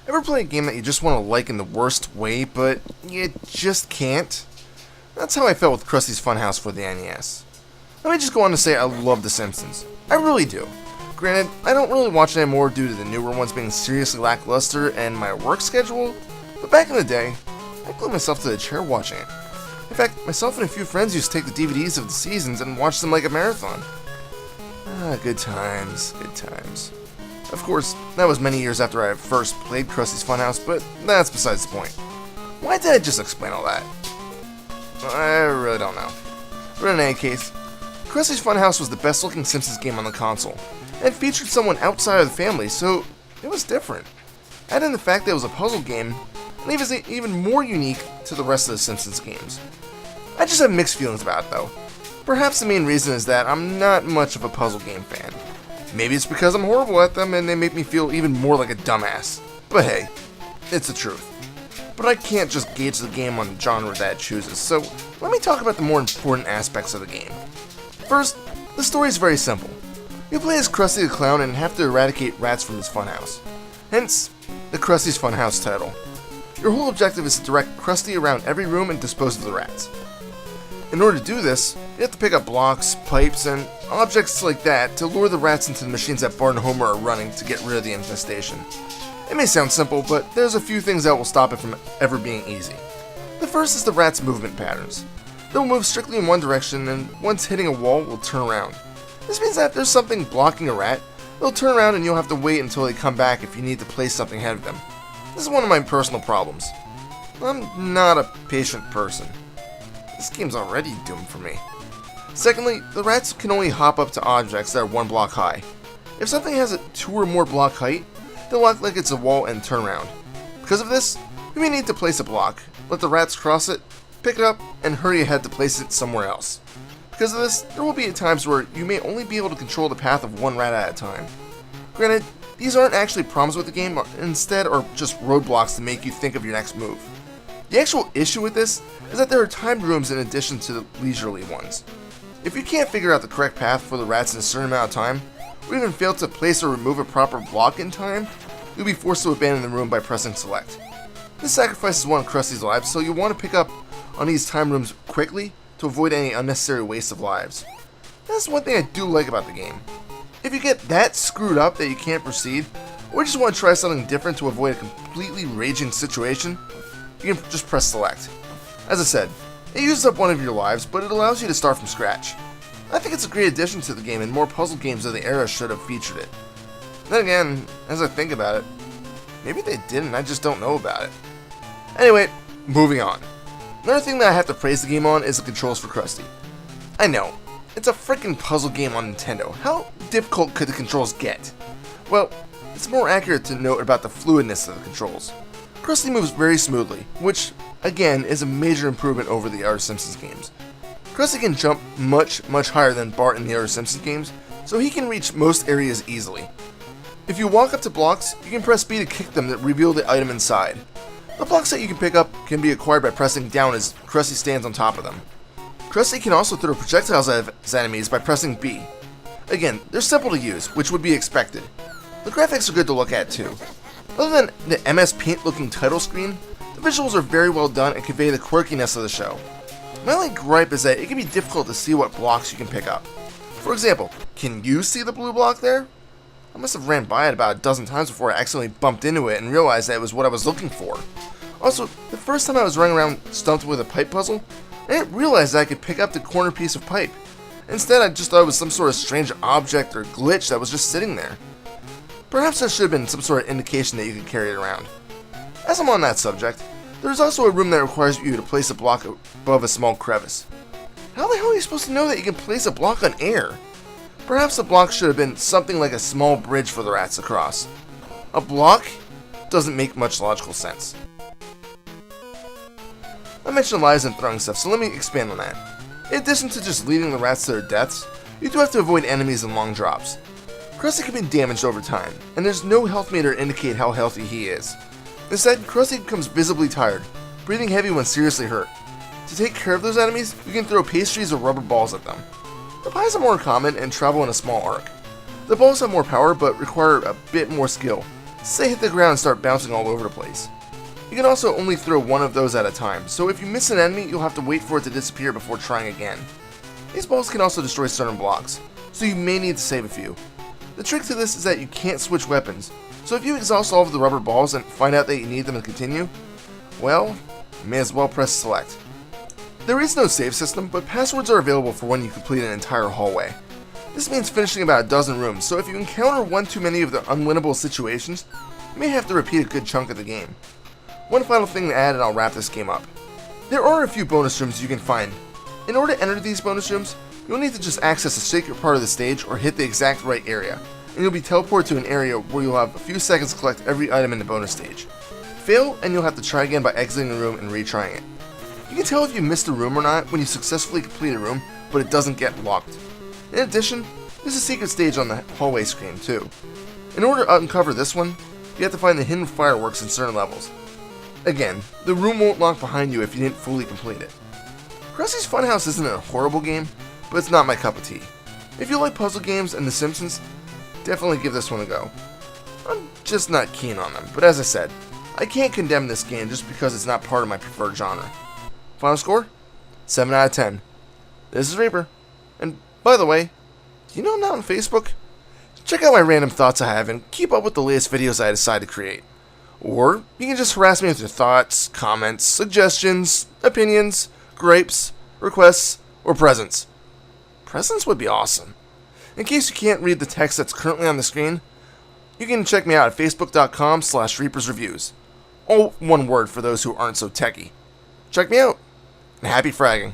Ever play a game that you just want to like in the worst way, but you just can't? That's how I felt with Krusty's Funhouse for the NES. Let me just go on to say I love The Simpsons. I really do. Granted, I don't really watch it anymore due to the newer ones being seriously lackluster and my work schedule, but back in the day, I glued myself to the chair watching it. In fact, myself and a few friends used to take the DVDs of the seasons and watch them like a marathon. Good times, good times. Of course, that was many years after I first played Krusty's Funhouse, but that's besides the point. Why did I just explain all that? I really don't know. But in any case, Krusty's Funhouse was the best looking Simpsons game on the console, and it featured someone outside of the family, so it was different. Add in the fact that it was a puzzle game, and it was even more unique to the rest of the Simpsons games. I just have mixed feelings about it though. Perhaps the main reason is that I'm not much of a puzzle game fan. Maybe it's because I'm horrible at them and they make me feel even more like a dumbass. But hey, it's the truth. But I can't just gauge the game on the genre that it chooses, so let me talk about the more important aspects of the game. First, the story is very simple. You play as Krusty the Clown and have to eradicate rats from his funhouse. Hence, the Krusty's Funhouse title. Your whole objective is to direct Krusty around every room and dispose of the rats. In order to do this, you have to pick up blocks, pipes, and objects like that to lure the rats into the machines that Bart and Homer are running to get rid of the infestation. It may sound simple, but there's a few things that will stop it from ever being easy. The first is the rats' movement patterns. They'll move strictly in one direction, and once hitting a wall, will turn around. This means that if there's something blocking a rat, they'll turn around and you'll have to wait until they come back if you need to place something ahead of them. This is one of my personal problems. I'm not a patient person. This game's already doomed for me. Secondly, the rats can only hop up to objects that are 1 block high. If something has a 2 or more block height, they'll act like it's a wall and turn around. Because of this, you may need to place a block, let the rats cross it, pick it up, and hurry ahead to place it somewhere else. Because of this, there will be times where you may only be able to control the path of 1 rat at a time. Granted, these aren't actually problems with the game, instead are just roadblocks to make you think of your next move. The actual issue with this is that there are timed rooms in addition to the leisurely ones. If you can't figure out the correct path for the rats in a certain amount of time, or even fail to place or remove a proper block in time, you'll be forced to abandon the room by pressing select. This sacrifices one of Krusty's lives, so you'll want to pick up on these time rooms quickly to avoid any unnecessary waste of lives. That's one thing I do like about the game. If you get that screwed up that you can't proceed, or just want to try something different to avoid a completely raging situation, you can just press select. As I said, it uses up one of your lives, but it allows you to start from scratch. I think it's a great addition to the game, and more puzzle games of the era should have featured it. Then again, as I think about it, maybe they didn't, I just don't know about it. Anyway, moving on. Another thing that I have to praise the game on is the controls for Krusty. I know, it's a freaking puzzle game on Nintendo. How difficult could the controls get? Well, it's more accurate to note about the fluidness of the controls. Krusty moves very smoothly, which, again, is a major improvement over the other Simpsons games. Krusty can jump much higher than Bart in the other Simpsons games, so he can reach most areas easily. If you walk up to blocks, you can press B to kick them that reveal the item inside. The blocks that you can pick up can be acquired by pressing down as Krusty stands on top of them. Krusty can also throw projectiles at his enemies by pressing B. Again, they're simple to use, which would be expected. The graphics are good to look at too. Other than the MS Paint looking title screen, the visuals are very well done and convey the quirkiness of the show. My only gripe is that it can be difficult to see what blocks you can pick up. For example, can you see the blue block there? I must have ran by it about a dozen times before I accidentally bumped into it and realized that it was what I was looking for. Also, the first time I was running around stumped with a pipe puzzle, I didn't realize that I could pick up the corner piece of pipe. Instead, I just thought it was some sort of strange object or glitch that was just sitting there. Perhaps there should have been some sort of indication that you could carry it around. As I'm on that subject, there is also a room that requires you to place a block above a small crevice. How the hell are you supposed to know that you can place a block on air? Perhaps the block should have been something like a small bridge for the rats to cross. A block doesn't make much logical sense. I mentioned lives and throwing stuff, so let me expand on that. In addition to just leading the rats to their deaths, you do have to avoid enemies and long drops. Krusty can be damaged over time, and there's no health meter to indicate how healthy he is. Instead, Krusty becomes visibly tired, breathing heavy when seriously hurt. To take care of those enemies, you can throw pastries or rubber balls at them. The pies are more common and travel in a small arc. The balls have more power but require a bit more skill, say hit the ground and start bouncing all over the place. You can also only throw one of those at a time, so if you miss an enemy, you'll have to wait for it to disappear before trying again. These balls can also destroy certain blocks, so you may need to save a few. The trick to this is that you can't switch weapons, so if you exhaust all of the rubber balls and find out that you need them to continue, well, you may as well press select. There is no save system, but passwords are available for when you complete an entire hallway. This means finishing about a dozen rooms, so if you encounter one too many of the unwinnable situations, you may have to repeat a good chunk of the game. One final thing to add and I'll wrap this game up. There are a few bonus rooms you can find. In order to enter these bonus rooms, you'll need to just access a secret part of the stage or hit the exact right area, and you'll be teleported to an area where you'll have a few seconds to collect every item in the bonus stage. Fail, and you'll have to try again by exiting the room and retrying it. You can tell if you missed a room or not when you successfully complete a room, but it doesn't get locked. In addition, there's a secret stage on the hallway screen too. In order to uncover this one, you have to find the hidden fireworks in certain levels. Again, the room won't lock behind you if you didn't fully complete it. Krusty's Funhouse isn't a horrible game, but it's not my cup of tea. If you like puzzle games and The Simpsons, definitely give this one a go. I'm just not keen on them, but as I said, I can't condemn this game just because it's not part of my preferred genre. Final score? 7 out of 10. This is Reaper. And by the way, do you know I'm not on Facebook? Check out my random thoughts I have and keep up with the latest videos I decide to create. Or you can just harass me with your thoughts, comments, suggestions, opinions, gripes, requests, or presents. Presents would be awesome. In case you can't read the text that's currently on the screen, you can check me out at facebook.com/reapersreviews. All one word for those who aren't so techy. Check me out, and happy fragging.